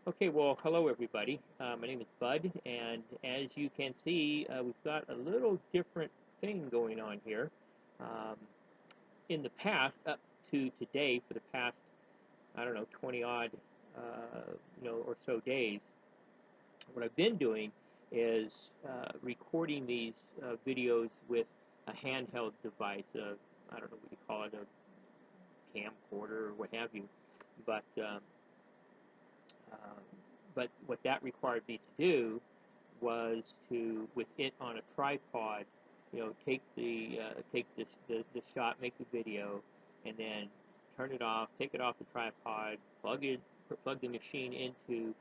Okay, well, hello everybody. My name is Bud, and as you can see, we've got a little different thing going on here. Um, in the past, up to today, for the past, I don't know, 20 odd, or so days, what I've been doing is recording these videos with a handheld device. I don't know what you call it, a camcorder or what have you, but um, but what that required me to do was to, with it on a tripod, take the shot, make the video, and then turn it off, take it off the tripod, plug the machine into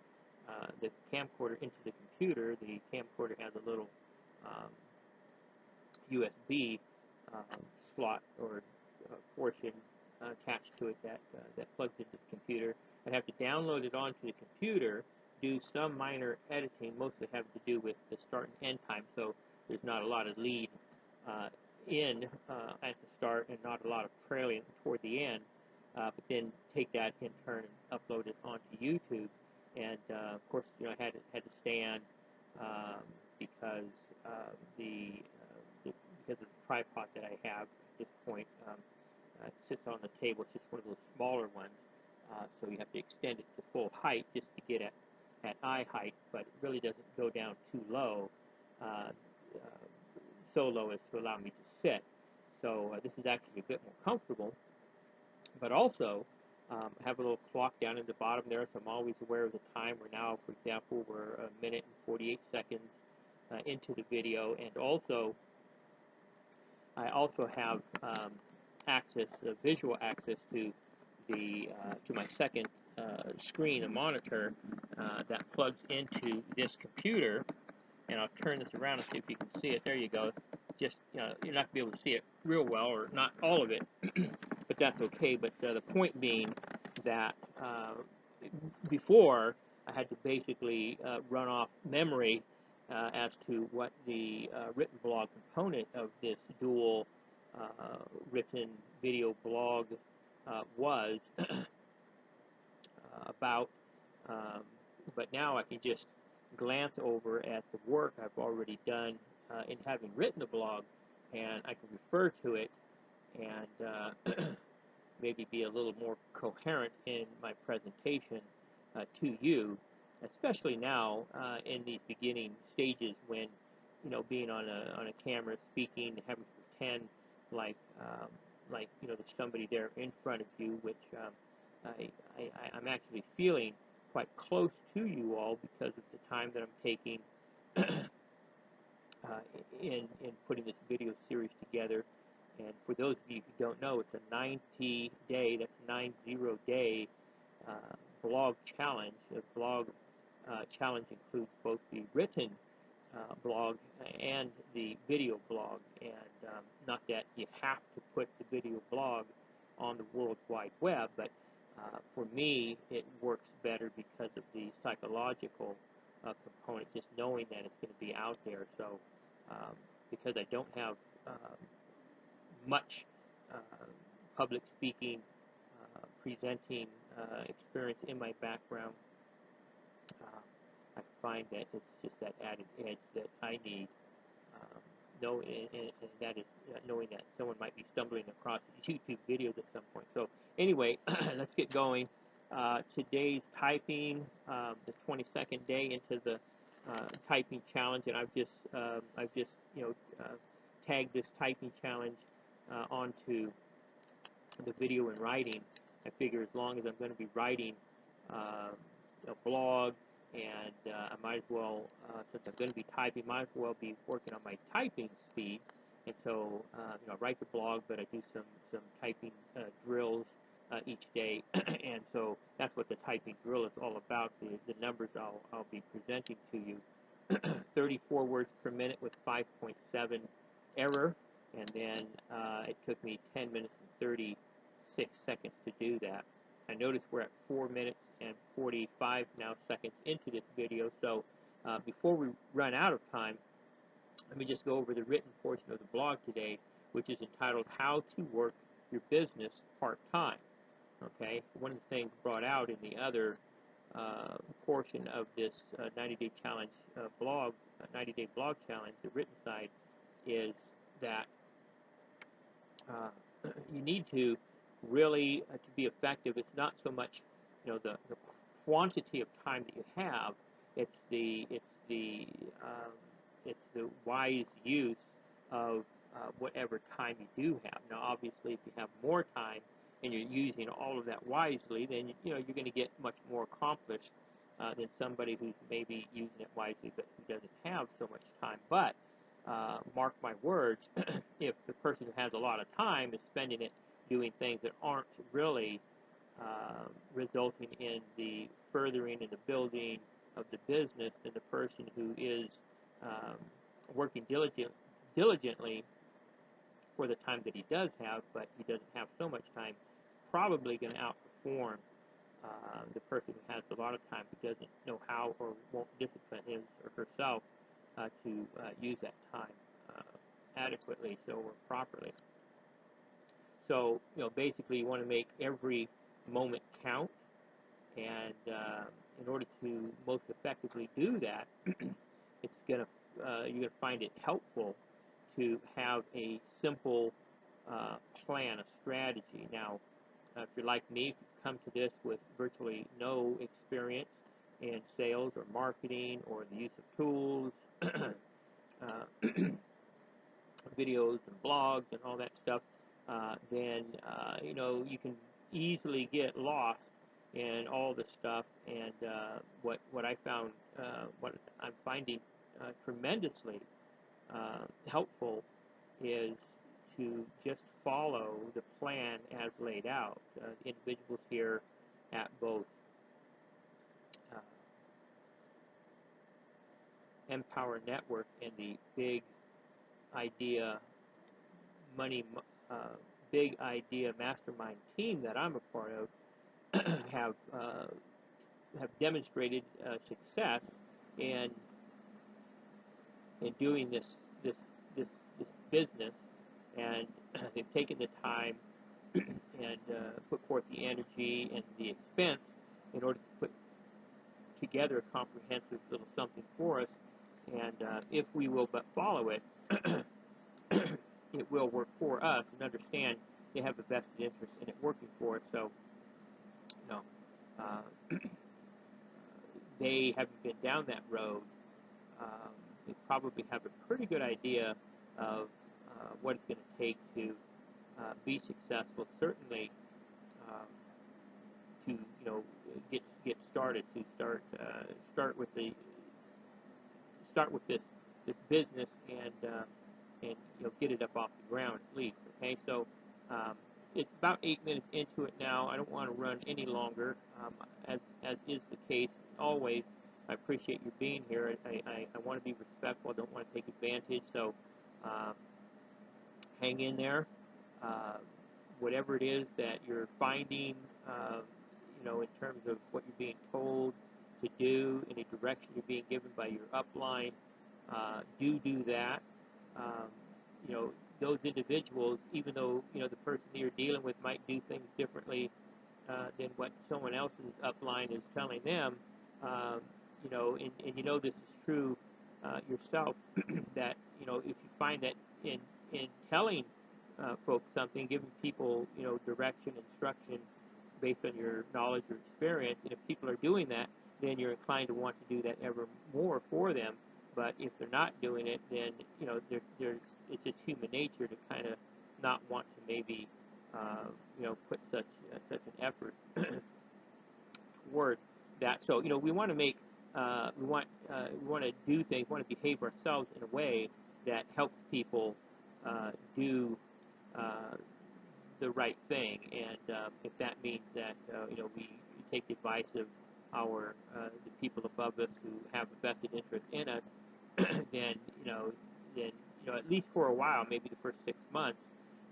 the camcorder into the computer. The camcorder has a little um, USB slot or portion attached to it that plugs into the computer. I have to download it onto the computer, do some minor editing, mostly having to do with the start and end time, so there's not a lot of lead uh, in at the start and not a lot of trailing toward the end, but then take that in turn and upload it onto YouTube. And of course, I had to stand um, because because of the tripod that I have at this point. It sits on the table. It's just one of those smaller ones, so you have to extend it to full height just to get at eye height, but it really doesn't go down too low, uh, so low as to allow me to sit. So this is actually a bit more comfortable, but also have a little clock down in the bottom there, so I'm always aware of the time. We're now, for example, we're a minute and 48 seconds into the video, and I also have visual access to my second screen, a monitor that plugs into this computer. And I'll turn this around and see if you can see it. There you go. Just you're not gonna be able to see it real well, or not all of it, but that's okay. But the point being that before I had to basically run off memory as to what the written blog component of this dual written video blog was about. Um, but now I can just glance over at the work I've already done in having written the blog, and I can refer to it and maybe be a little more coherent in my presentation to you, especially now in these beginning stages when, being on a camera, speaking, having to pretend like there's somebody there in front of you, which I'm actually feeling quite close to you all because of the time that I'm taking uh, in putting this video series together. And for those of you who don't know, it's a 90-day, that's 90-day uh, blog challenge. The blog challenge includes both the written blog and the video blog. And not that you have to put the video blog on the World Wide Web, but for me, it works better because of the psychological component, just knowing that it's going to be out there. So because I don't have much uh, public speaking, presenting experience in my background, uh, I find that it's just that added edge that I need. Um, and that is knowing that someone might be stumbling across YouTube videos at some point. So anyway, let's get going. Today's typing, the 22nd day into the typing challenge, and I've just tagged this typing challenge onto the video and writing. I figure as long as I'm going to be writing uh, a blog, and I might as well, since I'm going to be typing, might as well be working on my typing speed. And so, I write the blog, but I do some typing drills each day, and so that's what the typing drill is all about. The numbers I'll be presenting to you: 34 words per minute with 5.7 error, and then it took me 10 minutes and 36 seconds to do that. I notice we're at 4 minutes and 45 now seconds into this video, so before we run out of time, let me just go over the written portion of the blog today, which is entitled How to Work Your Business Part-Time. Okay, one of the things brought out in the other portion of this 90-day challenge blog, 90-day blog challenge, the written side, is that uh, you need to really to be effective. It's not so much the quantity of time that you have. It's the um, it's the wise use of whatever time you do have. Now, obviously, if you have more time and you're using all of that wisely, then you're going to get much more accomplished than somebody who's maybe using it wisely but who doesn't have so much time. But mark my words, if the person who has a lot of time is spending it doing things that aren't really resulting in the furthering and the building of the business, then the person who is um, working diligently for the time that he does have, but he doesn't have so much time, probably going to outperform the person who has a lot of time but doesn't know how or won't discipline his or herself to use that time adequately or properly. So, basically, you want to make every moment count, and in order to most effectively do that, you're gonna find it helpful to have a simple plan, a strategy. Now, if you're like me, if you come to this with virtually no experience in sales or marketing or the use of tools, videos and blogs and all that stuff, then you can easily get lost in all this stuff. And what I found, what I'm finding tremendously helpful is to just follow the plan as laid out. Individuals here at both uh, Empower Network and the idea money uh, big idea mastermind team that I'm a part of have demonstrated success in doing this this this business, and they've taken the time and put forth the energy and the expense in order to put together a comprehensive little something for us. And if we will but follow it, it will work for us, and understand they have a vested interest in it working for us. So, you know, uh, they haven't been down that road. They probably have a pretty good idea of what it's going to take to be successful. Certainly, um, to get started, to start with this business, and get it up off the ground at least. Okay, so um, it's about 8 minutes into it now. I don't want to run any longer, as is the case always. I appreciate you being here. I want to be respectful. I don't want to take advantage. So um, hang in there. Uh, Whatever it is that you're finding, in terms of what you're being told to do, any direction you're being given by your upline, do that. Um, you know, those individuals, even though the person that you're dealing with might do things differently than what someone else's upline is telling them, um, and this is true yourself, that if you find that in telling folks something, giving people direction, instruction based on your knowledge or experience, and if people are doing that, then you're inclined to want to do that ever more for them. But if they're not doing it, then there's it's just human nature to kind of not want to maybe put such an effort toward that. So we want to make we want to do things, we want to behave ourselves in a way that helps people do uh, the right thing. And if that means that we take the advice of the people above us who have a vested interest in us, then at least for a while, maybe the first 6 months,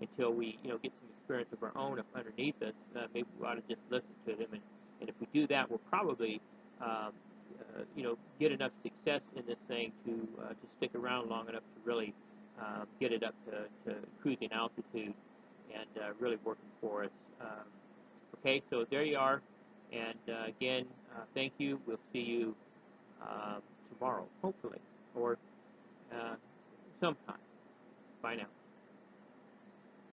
until we get some experience of our own up underneath us, maybe we ought to just listen to them. And if we do that, we'll probably get enough success in this thing to stick around long enough to really get it up to cruising altitude and really working for us. Okay, so there you are. And again, Thank you. We'll see you tomorrow, hopefully, or uh, sometime. Bye now.